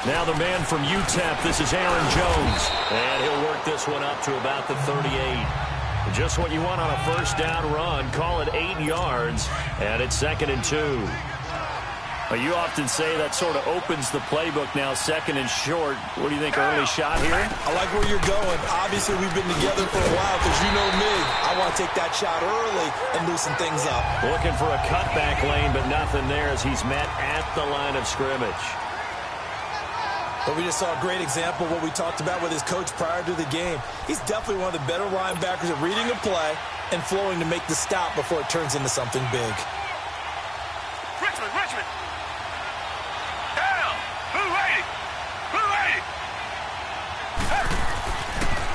Now the man from UTEP, this is Aaron Jones. And he'll work this one up to about the 38. Just what you want on a first down run. Call it 8 yards, and it's 2nd and 2. You often say that sort of opens the playbook now, 2nd and short. What do you think, early shot here? I like where you're going. Obviously, we've been together for a while because you know me. I want to take that shot early and loosen things up. Looking for a cutback lane, but nothing there as he's met at the line of scrimmage. But we just saw a great example of what we talked about with his coach prior to the game. He's definitely one of the better linebackers at reading a play and flowing to make the stop before it turns into something big. Richmond. Down. Blue 80.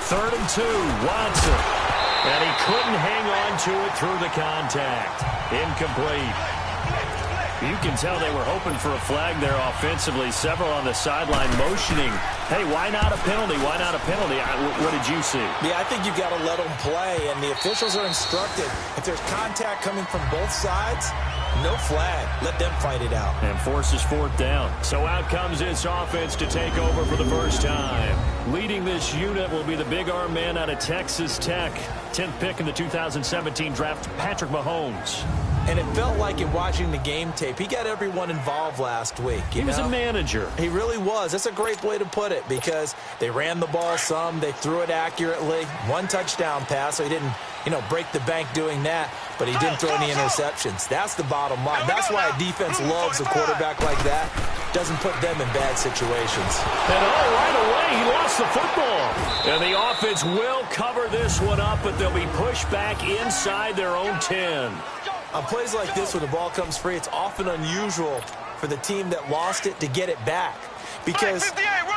3rd and 2, Watson. And he couldn't hang on to it through the contact. Incomplete. You can tell they were hoping for a flag there offensively. Several on the sideline motioning. Hey, why not a penalty? Why not a penalty? What did you see? Yeah, I think you've got to let them play, and the officials are instructed. If there's contact coming from both sides, no flag. Let them fight it out. And forces 4th down. So out comes its offense to take over for the first time. Leading this unit will be the big arm man out of Texas Tech. 10th pick in the 2017 draft, Patrick Mahomes. And it felt like in watching the game tape, he got everyone involved last week. He was a manager. He really was. That's a great way to put it because they ran the ball some. They threw it accurately. 1 touchdown pass, so he didn't, break the bank doing that. But he didn't throw any interceptions. That's the bottom line. That's why a defense loves a quarterback like that. Doesn't put them in bad situations. And right away, he lost the football. And the offense will cover this one up, but they'll be pushed back inside their own 10. On plays like this, when the ball comes free, it's often unusual for the team that lost it to get it back. Because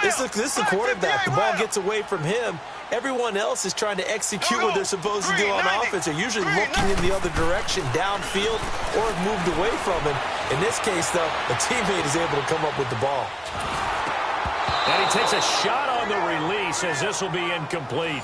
this is the quarterback. The ball gets away from him. Everyone else is trying to execute what they're supposed to do on offense. They're usually looking in the other direction, downfield, or have moved away from him. In this case, though, a teammate is able to come up with the ball. And he takes a shot on the release as this will be incomplete.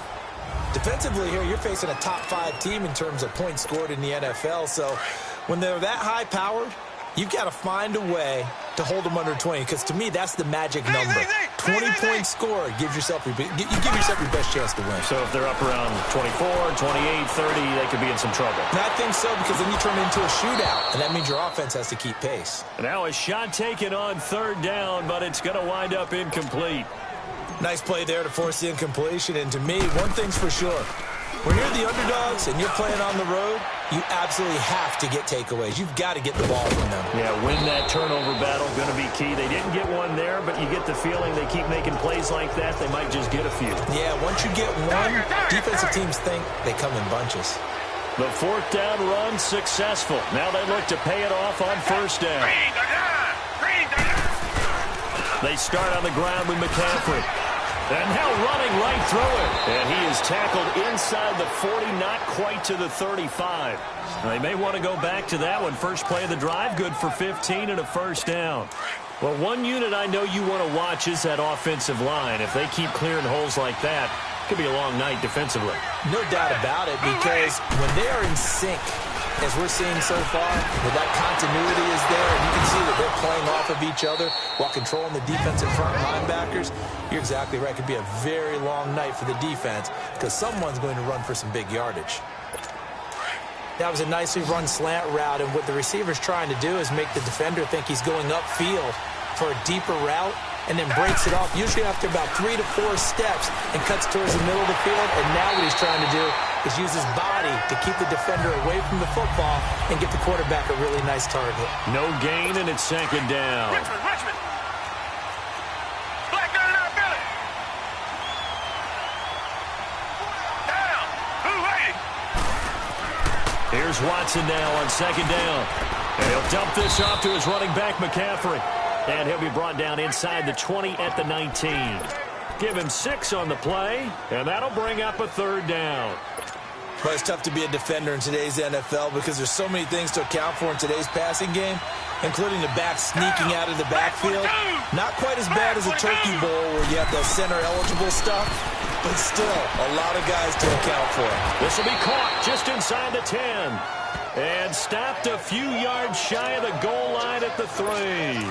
Defensively here, you're facing a top-5 team in terms of points scored in the NFL. So when they're that high-powered, you've got to find a way to hold them under 20. Because to me, that's the magic number. 20 points scored gives yourself you give yourself your best chance to win. So if they're up around 24, 28, 30, they could be in some trouble. And I think so because then you turn into a shootout. And that means your offense has to keep pace. Now a shot taken on 3rd down, but it's going to wind up incomplete. Nice play there to force the incompletion. And to me, one thing's for sure. When you're the underdogs and you're playing on the road, you absolutely have to get takeaways. You've got to get the ball from them. Yeah, win that turnover battle, going to be key. They didn't get one there, but you get the feeling they keep making plays like that, they might just get a few. Yeah, once you get one, defensive teams think they come in bunches. The 4th down run successful. Now they look to pay it off on 1st down. They start on the ground with McCaffrey. And now running right through it. And he is tackled inside the 40, not quite to the 35. They may want to go back to that one. First play of the drive, good for 15 and a 1st down. Well, one unit I know you want to watch is that offensive line. If they keep clearing holes like that, it could be a long night defensively. No doubt about it, because when they are in sync, as we're seeing so far, where that continuity is there, and you can see that they're playing off of each other while controlling the defensive front linebackers, you're exactly right. It could be a very long night for the defense because someone's going to run for some big yardage. That was a nicely run slant route, and what the receiver's trying to do is make the defender think he's going upfield for a deeper route and then breaks it off, usually after about 3 to 4 steps, and cuts towards the middle of the field. And now what he's trying to do is use his body to keep the defender away from the football and get the quarterback a really nice target. No gain, and it's 2nd down. Richmond. Black gun in our belly. Down. Blue 80. Here's Watson now on 2nd down. And he'll dump this off to his running back, McCaffrey. And he'll be brought down inside the 20 at the 19. Give him 6 on the play, and that'll bring up a 3rd down. But it's tough to be a defender in today's NFL because there's so many things to account for in today's passing game, including the back sneaking out of the backfield. Not quite as bad as a turkey bowl where you have the center-eligible stuff, but still a lot of guys to account for. This will be caught just inside the 10. And stopped a few yards shy of the goal line at the 3.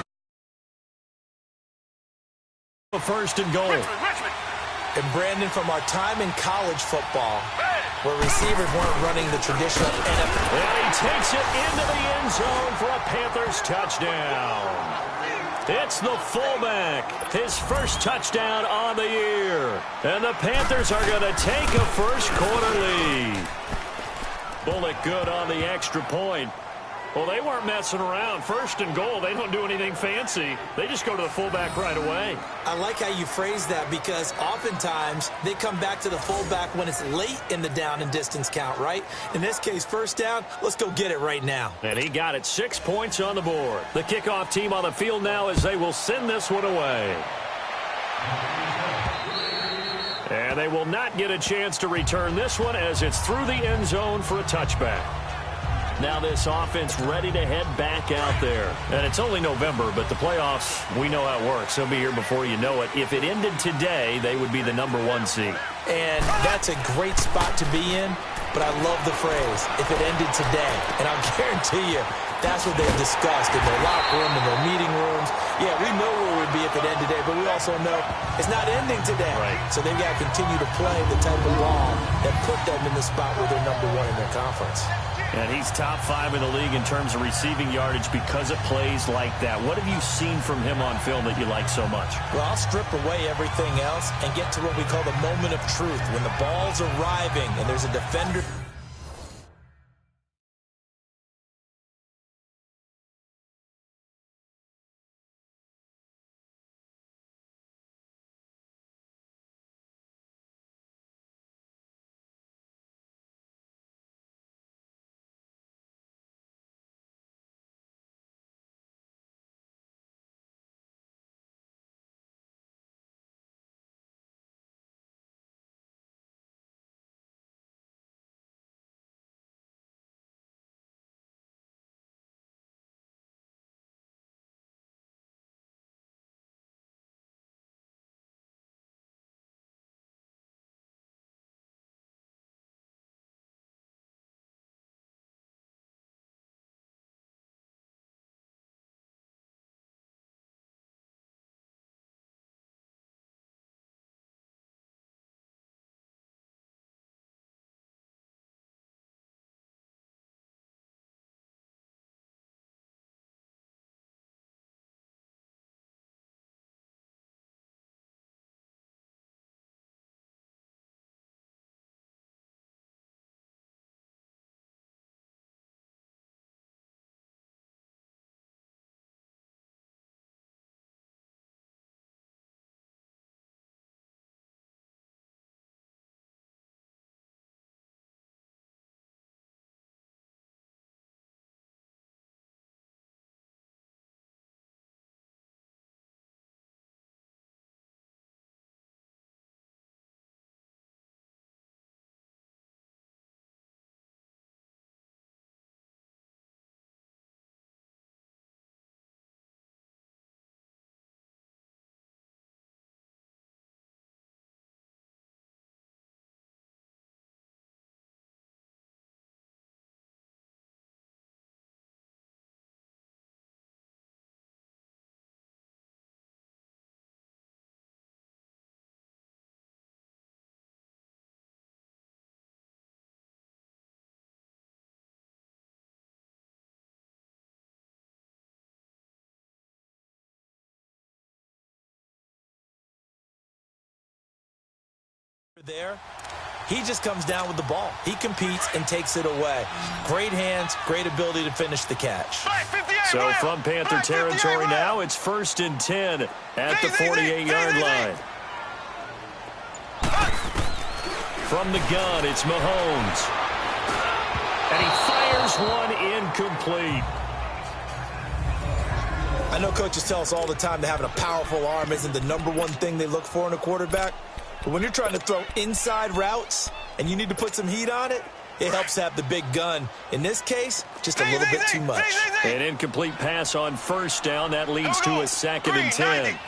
First and goal. Richmond. And Brandon, from our time in college football, where receivers weren't running the traditional NFL. And he takes it into the end zone for a Panthers touchdown. It's the fullback, his first touchdown on the year. And the Panthers are going to take a first quarter lead. Bullock good on the extra point. Well, they weren't messing around. First and goal, they don't do anything fancy. They just go to the fullback right away. I like how you phrase that because oftentimes they come back to the fullback when it's late in the down and distance count, right? In this case, first down, let's go get it right now. And he got it, 6 points on the board. The kickoff team on the field now as they will send this one away. And they will not get a chance to return this one as it's through the end zone for a touchback. Now this offense ready to head back out there. And it's only November, but the playoffs, we know how it works. They'll be here before you know it. If it ended today, they would be the #1 seed. And that's a great spot to be in, but I love the phrase, if it ended today. And I'll guarantee you, that's what they've discussed in their locker room, in their meeting rooms. Yeah, we know where it would be if it ended today, but we also know it's not ending today. Right. So they've got to continue to play the type of ball that put them in the spot where they're #1 in their conference. And he's top 5 in the league in terms of receiving yardage because of plays like that. What have you seen from him on film that you like so much? Well, I'll strip away everything else and get to what we call the moment of truth, when the ball's arriving and there's a defender. There, he just comes down with the ball. He competes and takes it away. Great hands, great ability to finish the catch. So from Panther territory now, it's 1st and 10 at the 48-yard line. From the gun, it's Mahomes. And he fires one incomplete. I know coaches tell us all the time that having a powerful arm isn't the #1 thing they look for in a quarterback. But when you're trying to throw inside routes and you need to put some heat on it, it helps have the big gun. In this case, just a little bit too much. An incomplete pass on 1st down. That leads to a 2nd and 10.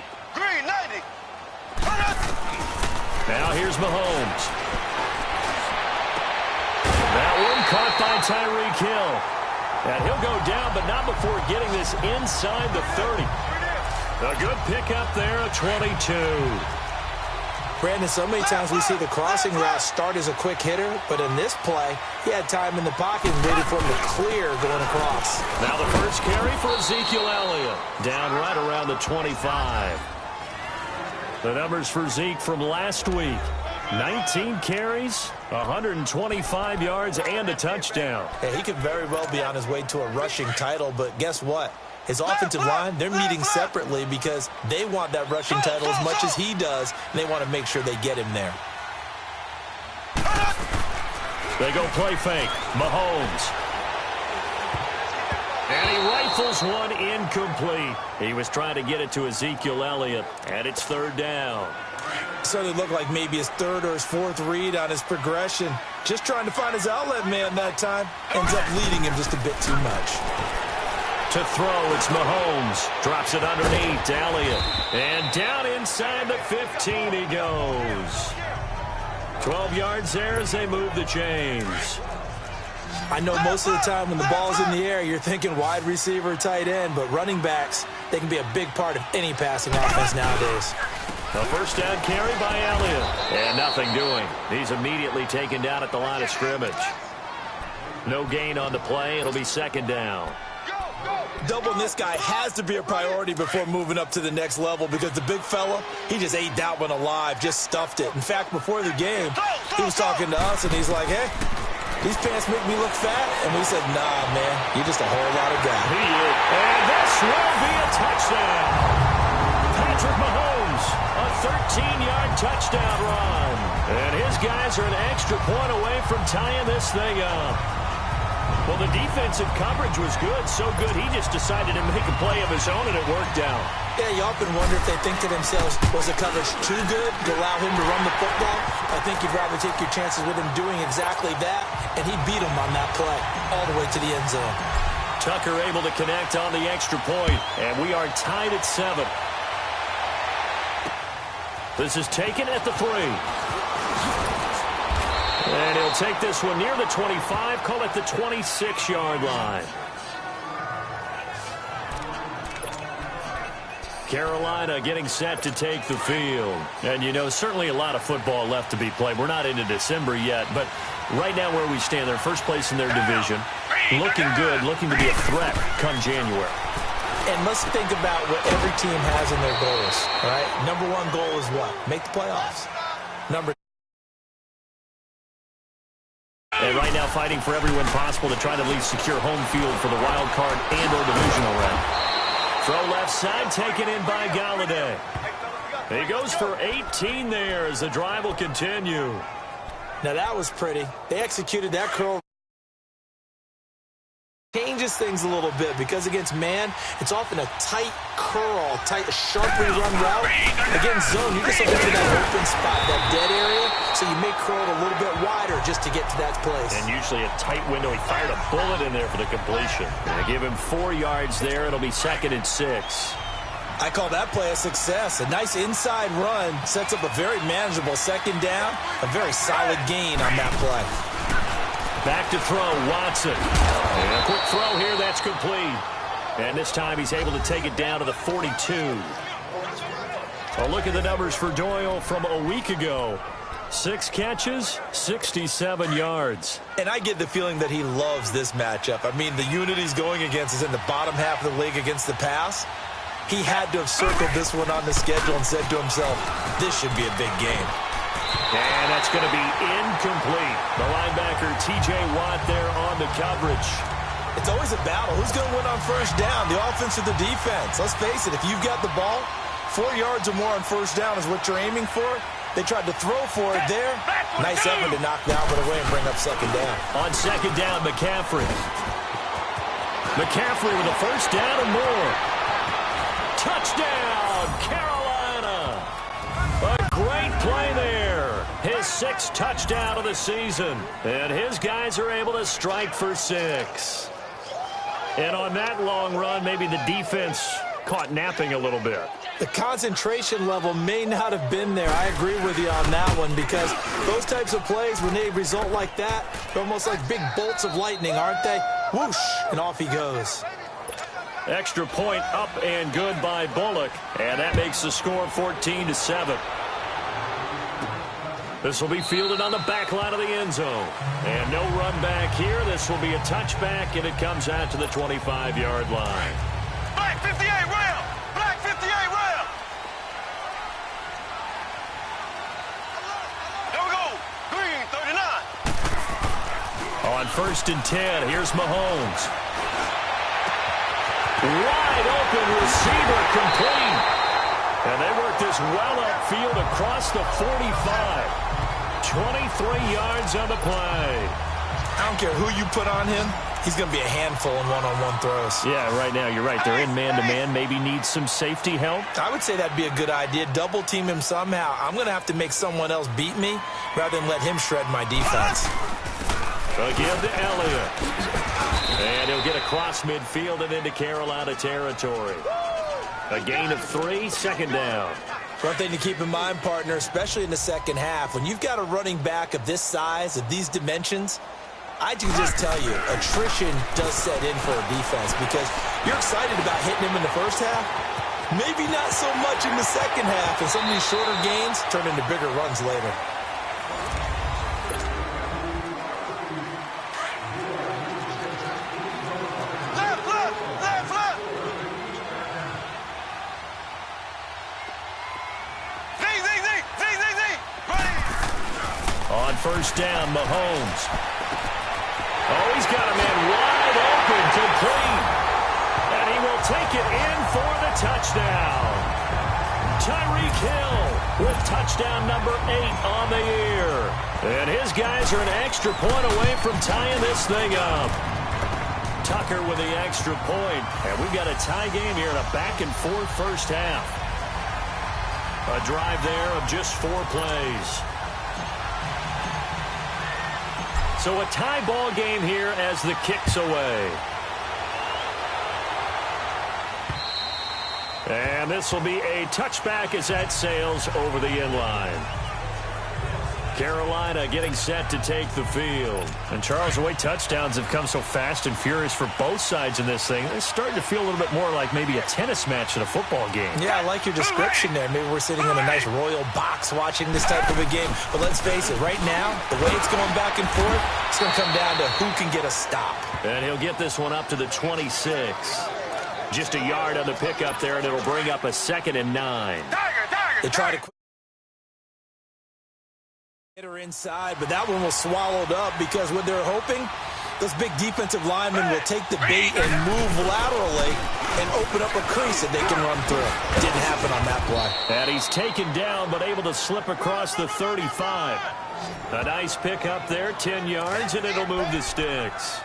Now here's Mahomes. That one caught by Tyreek Hill. And he'll go down, but not before getting this inside the 30. A good pickup there, a 22. Brandon, so many times we see the crossing route start as a quick hitter, but in this play, he had time in the pocket and waited for him to clear going across. Now the first carry for Ezekiel Elliott, down right around the 25. The numbers for Zeke from last week: 19 carries, 125 yards, and a touchdown. Yeah, he could very well be on his way to a rushing title, but guess what? His offensive line, they're meeting separately because they want that rushing title as much as he does, and they want to make sure they get him there. They go play fake. Mahomes. And he rifles one incomplete. He was trying to get it to Ezekiel Elliott, and it's third down. So it looked like maybe his third or his fourth read on his progression. Just trying to find his outlet man that time. Ends up leading him just a bit too much. To throw, it's Mahomes. Drops it underneath to Elliott. And down inside the 15 he goes. 12 yards there as they move the chains. I know most of the time when the ball's in the air, you're thinking wide receiver, tight end, but running backs, they can be a big part of any passing offense nowadays. A first down carry by Elliott. And nothing doing. He's immediately taken down at the line of scrimmage. No gain on the play. It'll be second down. Doubling this guy has to be a priority before moving up to the next level because the big fella, he just ate that one alive, just stuffed it. In fact, before the game, he was talking to us, and he's like, hey, these pants make me look fat. And we said, nah, man, you're just a whole lot of guy. He is. And this will be a touchdown. Patrick Mahomes, a 13-yard touchdown run. And his guys are an extra point away from tying this thing up. Well, the defensive coverage was good, so good he just decided to make a play of his own, and it worked out. Yeah, you often wonder if they think to themselves, was the coverage too good to allow him to run the football? I think you'd rather take your chances with him doing exactly that, and he beat him on that play all the way to the end zone. Tucker able to connect on the extra point, and we are tied at 7. This is taken at the 3. And he'll take this one near the 25, call it the 26-yard line. Carolina getting set to take the field. And, you know, certainly a lot of football left to be played. We're not into December yet, but right now where we stand, they're first place in their division. Looking good, looking to be a threat come January. And let's think about what every team has in their goals, all right? Number one goal is what? Make the playoffs. And right now fighting for every win possible to try to at least secure home field for the wild card and or divisional round. Throw left side taken in by Galladay. He goes for 18 there as the drive will continue. Now that was pretty. They executed that curl. Changes things a little bit because against man, it's often a tight curl, sharply run route. Against zone, you're just looking for that open spot, that dead area, so you may curl it a little bit wider just to get to that place. And usually a tight window. He fired a bullet in there for the completion. They give him 4 yards there. It'll be 2nd and 6. I call that play a success. A nice inside run sets up a very manageable second down, a very solid gain on that play. Back to throw, Watson. And a quick throw here, that's complete. And this time he's able to take it down to the 42. A look at the numbers for Doyle from a week ago. 6 catches, 67 yards. And I get the feeling that he loves this matchup. I mean, the unit he's going against is in the bottom half of the league against the pass. He had to have circled this one on the schedule and said to himself, this should be a big game. And that's going to be incomplete. The linebacker, T.J. Watt, there on the coverage. It's always a battle. Who's going to win on first down, the offense or the defense? Let's face it, if you've got the ball, 4 yards or more on first down is what you're aiming for. They tried to throw for it there. Nice effort to knock that one away and bring up second down. On second down, McCaffrey. McCaffrey with a first down and more. Touchdown, Carolina. A great play there. His 6th touchdown of the season. And his guys are able to strike for 6. And on that long run, maybe the defense caught napping a little bit. The concentration level may not have been there. I agree with you on that one because those types of plays, when they result like that, they're almost like big bolts of lightning, aren't they? Whoosh, and off he goes. Extra point up and good by Bullock. And that makes the score 14-7. This will be fielded on the back line of the end zone. And no run back here. This will be a touchback, and it comes out to the 25-yard line. Black 58 round. Black 58 round. There we go. Green 39. On 1st and 10, here's Mahomes. Wide open receiver complete. And they work this well upfield across the 45. 23 yards on the play. I don't care who you put on him. He's going to be a handful in one-on-one throws. Yeah, right now, you're right. They're in man-to-man. Maybe need some safety help. I would say that'd be a good idea. Double team him somehow. I'm going to have to make someone else beat me rather than let him shred my defense. Again to Elliott. And he'll get across midfield and into Carolina territory. A gain of 3, 2nd down. One thing to keep in mind, partner, especially in the second half, when you've got a running back of this size, of these dimensions, I can just tell you, attrition does set in for a defense because you're excited about hitting him in the first half. Maybe not so much in the second half, and some of these shorter gains turn into bigger runs later. On 1st down, Mahomes. Oh, he's got a man wide open, complete. And he will take it in for the touchdown. Tyreek Hill with touchdown number 8 on the year. And his guys are an extra point away from tying this thing up. Tucker with the extra point. And we've got a tie game here in a back-and-forth first half. A drive there of just 4 plays. So a tie ball game here as the kick's away. And this will be a touchback as that sails over the end line. Carolina getting set to take the field. And Charles, the way touchdowns have come so fast and furious for both sides in this thing, it's starting to feel a little bit more like maybe a tennis match in a football game. Yeah, I like your description there. Maybe we're sitting in a nice royal box watching this type of a game. But let's face it, right now, the way it's going back and forth, it's going to come down to who can get a stop. And he'll get this one up to the 26. Just a yard on the pickup there, and it'll bring up a 2nd and 9. They try to get her inside, but that one was swallowed up because what they're hoping, those big defensive linemen will take the bait and move laterally and open up a crease that they can run through. Didn't happen on that play. And he's taken down, but able to slip across the 35. A nice pickup there, 10 yards, and it'll move the sticks.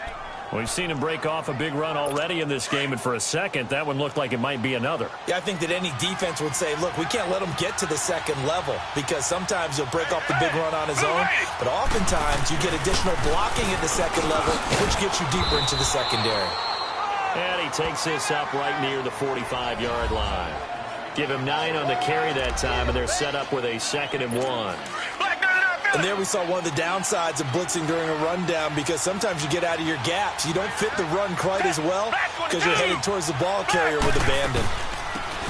We've seen him break off a big run already in this game, and for a second, that one looked like it might be another. Yeah, I think that any defense would say, look, we can't let him get to the second level because sometimes he'll break off the big run on his own, but oftentimes you get additional blocking at the second level, which gets you deeper into the secondary. And he takes this up right near the 45-yard line. Give him 9 on the carry that time, and they're set up with a 2nd and 1. And there we saw one of the downsides of blitzing during a rundown because sometimes you get out of your gaps. You don't fit the run quite as well because you're headed towards the ball carrier with abandon.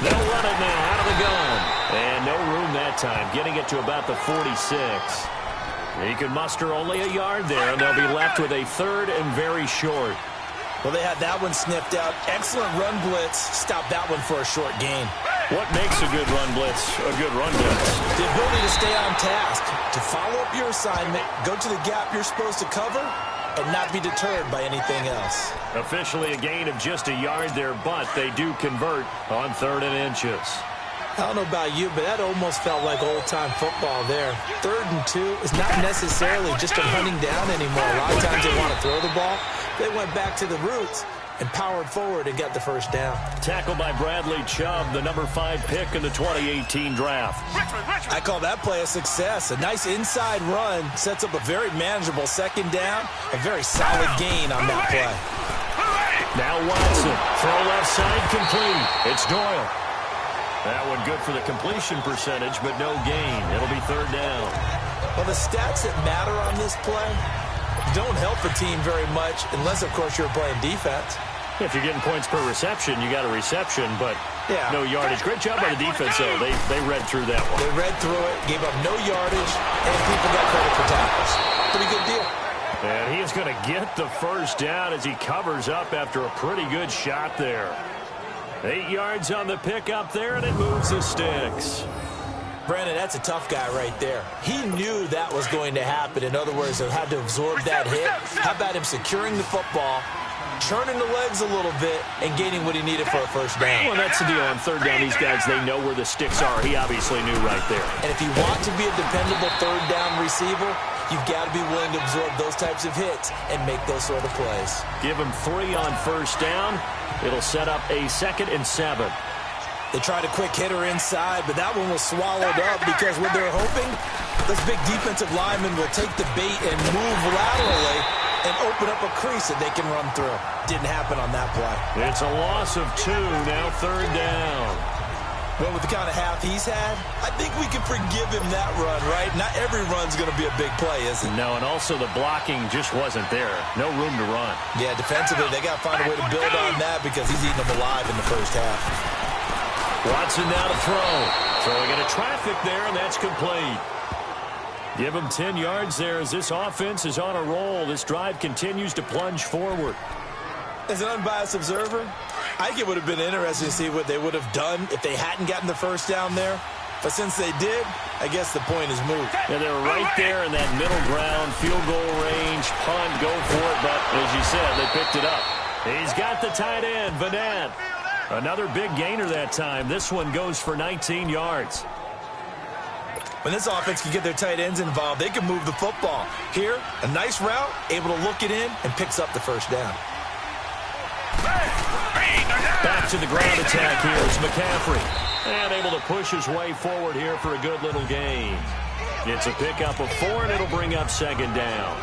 They'll run it now out of the gun. And no room that time, getting it to about the 46. He can muster only a yard there, and they'll be left with a 3rd and very short. Well, they had that one sniffed out. Excellent run blitz. Stop that one for a short gain. What makes a good run blitz a good run blitz? The ability to stay on task, to follow up your assignment, go to the gap you're supposed to cover, and not be deterred by anything else. Officially a gain of just a yard there, but they do convert on 3rd and inches. I don't know about you, but that almost felt like old-time football there. 3rd and 2 is not necessarily just a running down anymore. A lot of times they want to throw the ball. They went back to the roots and powered forward and got the first down. Tackled by Bradley Chubb, the number 5 pick in the 2018 draft. I call that play a success. A nice inside run sets up a very manageable 2nd down. A very solid gain on that play. Now Watson, throw left side complete. It's Doyle. That one good for the completion percentage, but no gain. It'll be 3rd down. Well, the stats that matter on this play don't help the team very much unless, of course, you're playing defense. If you're getting points per reception, you got a reception, but no yardage. Great job by the defense, though. They read through that one. They read through it, gave up no yardage, and people got credit for tackles. Pretty good deal. And he is going to get the first down as he covers up after a pretty good shot there. 8 yards on the pickup there, and it moves the sticks. Brandon, that's a tough guy right there. He knew that was going to happen. In other words, he had to absorb that hit. How about him securing the football, turning the legs a little bit, and gaining what he needed for a first down? Well, that's the deal. On third down, these guys, they know where the sticks are. He obviously knew right there. And if you want to be a dependable third down receiver, you've got to be willing to absorb those types of hits and make those sort of plays. Give him 3 on first down. It'll set up a 2nd and 7. They tried a quick hitter inside, but that one was swallowed up because what they're hoping, this big defensive lineman will take the bait and move laterally and open up a crease that they can run through. Didn't happen on that play. It's a loss of 2, now 3rd down. Well, with the kind of half he's had, I think we can forgive him that run, right? Not every run's going to be a big play, is it? No, and also the blocking just wasn't there. No room to run. Yeah, defensively, they got to find a way to build on that because he's eating them alive in the first half. Watson now to throw. Throwing into traffic there, and that's complete. Give him 10 yards there as this offense is on a roll. This drive continues to plunge forward. As an unbiased observer, I think it would have been interesting to see what they would have done if they hadn't gotten the first down there. But since they did, I guess the point is moved. And they're right there in that middle ground, field goal range, punt, go for it. But as you said, they picked it up. He's got the tight end, Vanette. Another big gainer that time. This one goes for 19 yards. When this offense can get their tight ends involved, they can move the football. Here, a nice route, able to look it in, and picks up the first down. Back to the ground attack here is McCaffrey. And able to push his way forward here for a good little gain. It's a pickup of 4, and it'll bring up 2nd down.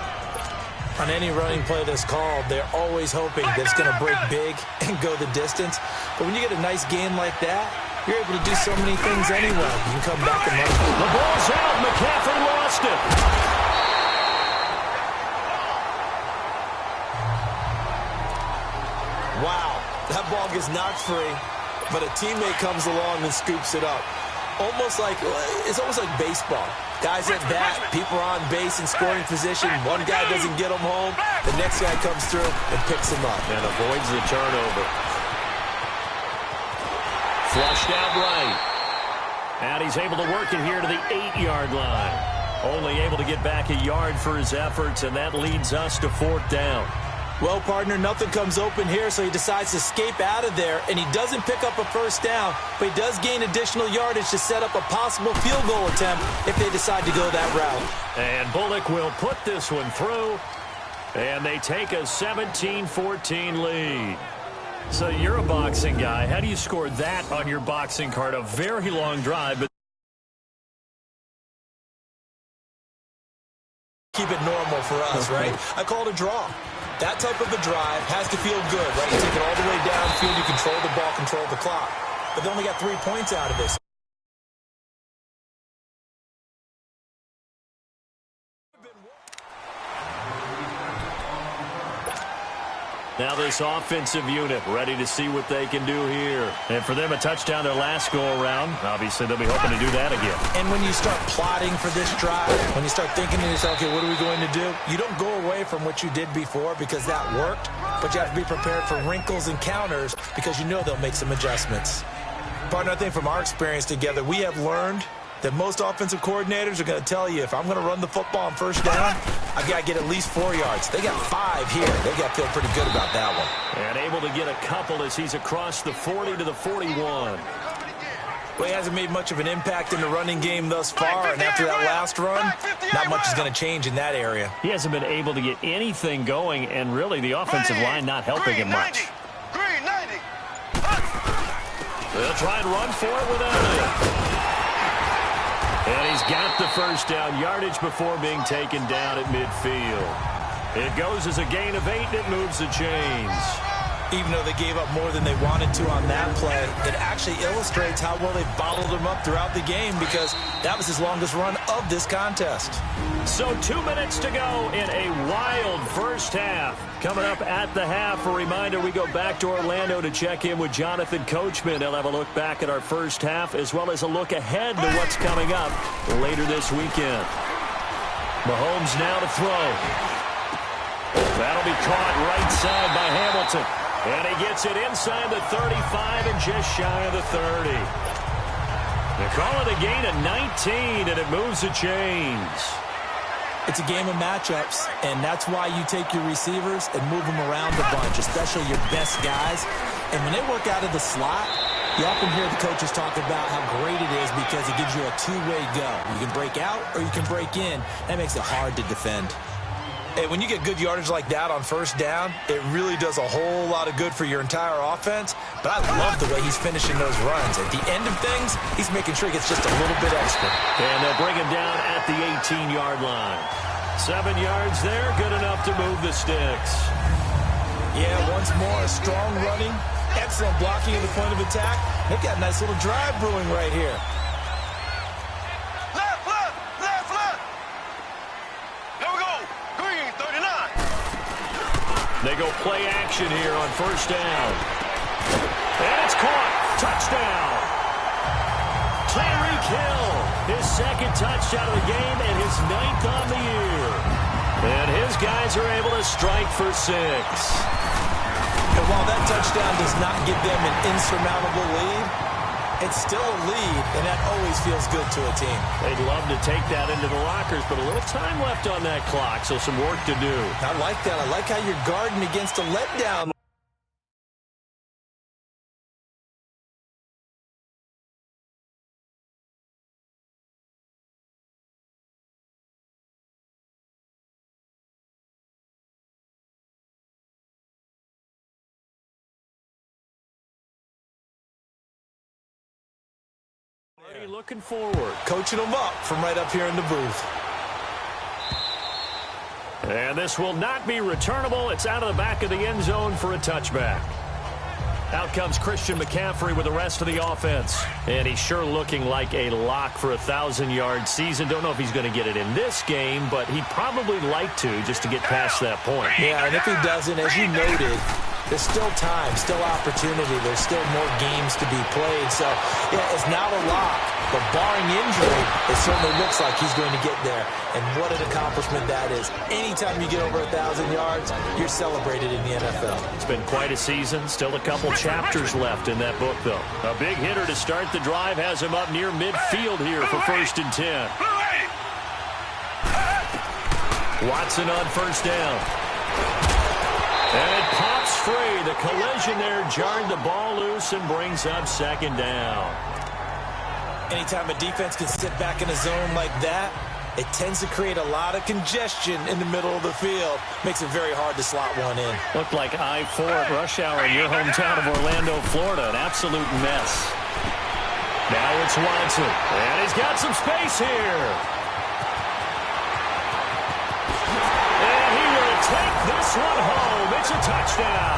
On any running play that's called, they're always hoping that it's going to break big and go the distance. But when you get a nice gain like that, you're able to do so many things anyway. You can come back and run. The ball's out. McCaffrey lost it. Wow, that ball gets knocked free, but a teammate comes along and scoops it up. It's almost like baseball. Guys at bat, people are on base in scoring position. One guy doesn't get them home. The next guy comes through and picks him up. And avoids the turnover. Flushed out right. And he's able to work it here to the 8-yard line. Only able to get back a yard for his efforts, and that leads us to 4th down. Well, partner, nothing comes open here, so he decides to escape out of there, and he doesn't pick up a first down, but he does gain additional yardage to set up a possible field goal attempt if they decide to go that route. And Bullock will put this one through, and they take a 17-14 lead. So you're a boxing guy. How do you score that on your boxing card? A very long drive, but keep it normal for us, right? I call it a draw. That type of a drive has to feel good, right? You take it all the way downfield, you control the ball, control the clock. But they only got 3 points out of this. now this offensive unit ready to see what they can do here. And for them, a touchdown their last go-around. Obviously, they'll be hoping to do that again. And when you start plotting for this drive, when you start thinking to yourself, okay, what are we going to do? You don't go away from what you did before because that worked, but you have to be prepared for wrinkles and counters because you know they'll make some adjustments. Partner, I think from our experience together, we have learned that most offensive coordinators are going to tell you, if I'm going to run the football on first down, I've got to get at least 4 yards. They got 5 here. They got to feel pretty good about that one. And able to get a couple as he's across the 40 to the 41. Well, he hasn't made much of an impact in the running game thus far, and after that last run, not much is going to change in that area. He hasn't been able to get anything going, and really the offensive line not helping him much. Green 90. They'll try and run for it without it. And he's got the first down yardage before being taken down at midfield. It goes as a gain of 8, and it moves the chains. Even though they gave up more than they wanted to on that play, it actually illustrates how well they bottled him up throughout the game because that was his longest run of of this contest. So 2 minutes to go in a wild first half. Coming up at the half, a reminder, we go back to Orlando to check in with Jonathan Coachman. He'll have a look back at our first half as well as a look ahead to what's coming up later this weekend. Mahomes now to throw. That'll be caught right side by Hamilton. And he gets it inside the 35 and just shy of the 30. They call it a gain of 19, and it moves the chains. It's a game of matchups, and that's why you take your receivers and move them around a bunch, especially your best guys. And when they work out of the slot, you often hear the coaches talk about how great it is because it gives you a two-way go. You can break out or you can break in. That makes it hard to defend. Hey, when you get good yardage like that on first down, it really does a whole lot of good for your entire offense. But I love the way he's finishing those runs. At the end of things, he's making sure he gets just a little bit extra. And they'll bring him down at the 18-yard line. 7 yards there, good enough to move the sticks. Yeah, once more, strong running, excellent blocking at the point of attack. They've got a nice little drive brewing right here. Left, left, left, left. Here we go. Green, 39. They go play action here on first down. And it's caught. Touchdown. Tyreek Hill, his second touchdown of the game and his 9th on the year. And his guys are able to strike for 6. And while that touchdown does not give them an insurmountable lead, it's still a lead, and that always feels good to a team. They'd love to take that into the lockers, but a little time left on that clock, so some work to do. I like that. I like how you're guarding against a letdown. Already looking forward. Coaching them up from right up here in the booth. And this will not be returnable. It's out of the back of the end zone for a touchback. Out comes Christian McCaffrey with the rest of the offense. And he's sure looking like a lock for a 1,000-yard season. Don't know if he's going to get it in this game, but he'd probably like to just to get past that point. Yeah, and if he doesn't, as you noted, there's still time, still opportunity. There's still more games to be played. So, yeah, it's not a lock. But barring injury, it certainly looks like he's going to get there. And what an accomplishment that is. Anytime you get over 1,000 yards, you're celebrated in the NFL. It's been quite a season. Still a couple chapters left in that book, though. A big hitter to start the drive has him up near midfield here for 1st and 10. Watson on first down. And it pops free. The collision there jarred the ball loose and brings up 2nd down. Anytime a defense can sit back in a zone like that, it tends to create a lot of congestion in the middle of the field. Makes it very hard to slot one in. Looked like I-4 at rush hour in your hometown of Orlando, Florida. An absolute mess. Now it's Watson. And he's got some space here. And he will take this one home. It's a touchdown.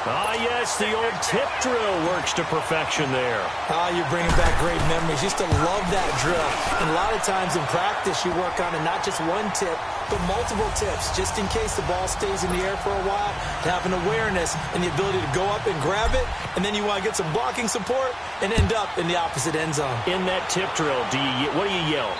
Ah, yes, the old tip drill works to perfection there. Ah, you're bringing back great memories. Used to love that drill. And a lot of times in practice, you work on it, not just one tip, but multiple tips, just in case the ball stays in the air for a while, to have an awareness and the ability to go up and grab it, and then you want to get some blocking support and end up in the opposite end zone. In that tip drill, what do you yell?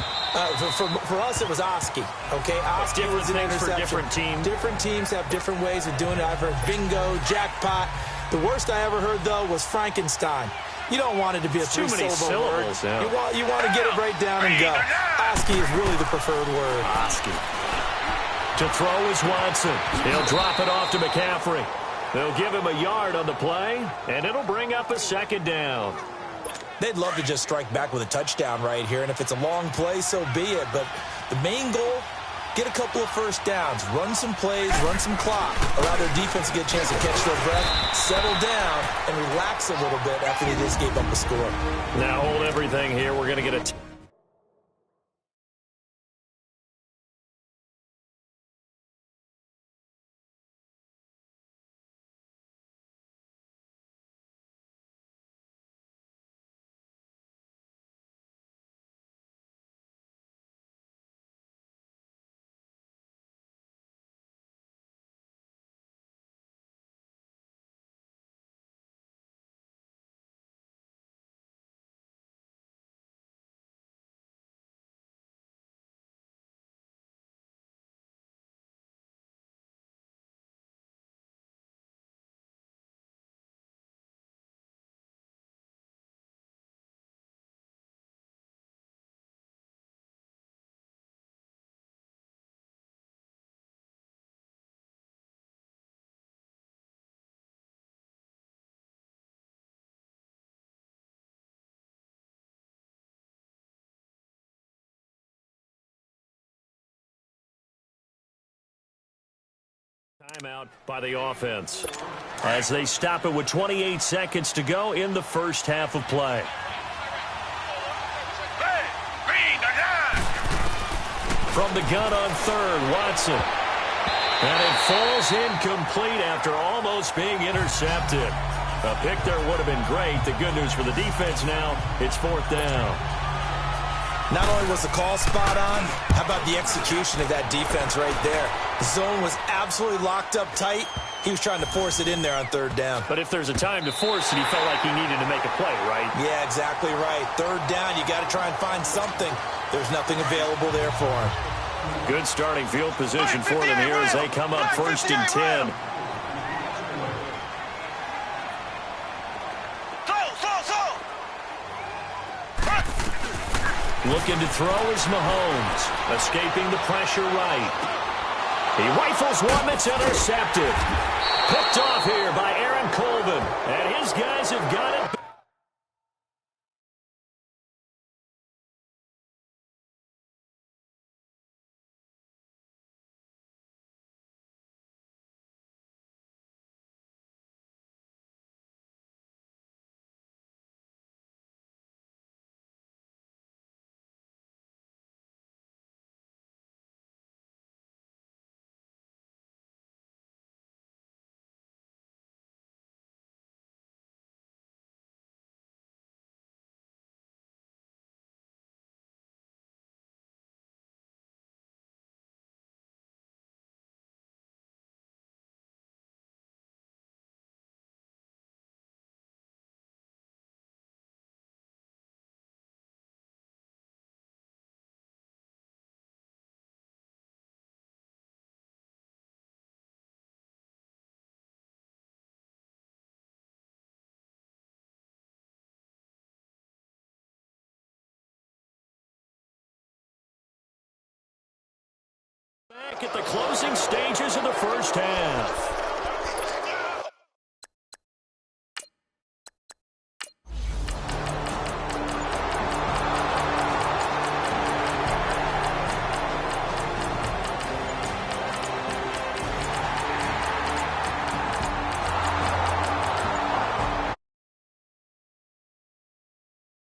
For us, it was Oski. Okay, Oski was an interception. For different teams. Different teams have different ways of doing it. I've heard bingo, jackpot. The worst I ever heard, though, was Frankenstein. You don't want it to be a three-syllable word. Yeah. You want to get it right down and go. Oski is really the preferred word. Oski. To throw is Watson. He'll drop it off to McCaffrey. They'll give him a yard on the play, and it'll bring up a second down. They'd love to just strike back with a touchdown right here, and if it's a long play, so be it. But the main goal, get a couple of first downs, run some plays, run some clock, allow their defense to get a chance to catch their breath, settle down, and relax a little bit after they just gave up a score. Now hold everything here. We're going to get a timeout by the offense as they stop it with 28 seconds to go in the first half of play. From the gun on third, Watson. And it falls incomplete after almost being intercepted. A pick there would have been great. The good news for the defense now, it's fourth down. Not only was the call spot on, how about the execution of that defense right there? The zone was absolutely locked up tight. He was trying to force it in there on third down. But if there's a time to force it, he felt like he needed to make a play, right? Yeah, exactly right. Third down, you got to try and find something. There's nothing available there for him. Good starting field position for them here as they come up first and 10. Looking to throw is Mahomes. Escaping the pressure right. He rifles one that's intercepted. Picked off here by Aaron Colvin. And his guys have got it. Back at the closing stages of the first half.